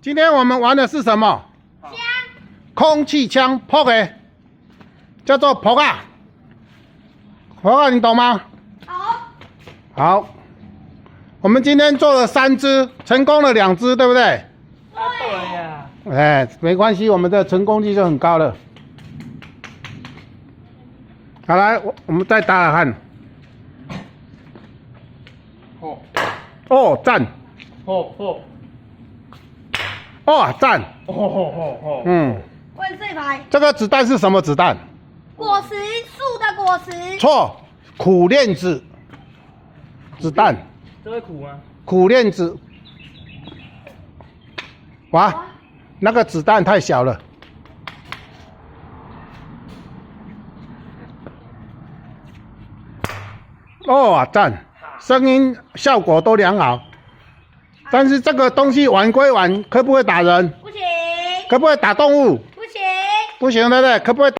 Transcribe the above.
今天我们玩的是什么？枪。空气枪 ，POG， 叫做 POG，POG 你懂吗？好。好，我们今天做了3只，成功了2只，对不对？对呀。哎，没关系，我们的成功率就很高了。好，来，我们再打打看。哦，赞！哦，赞！嗯，问这牌，这个子弹是什么子弹？果实树的果实。错，苦链子子弹。这会苦吗？苦链子。哇，那个子弹太小了。哦，赞！声音效果都良好。但是这个东西玩归玩，可不可以打人？不行。可不可以打动物？不行。不行，对不对？可不可以？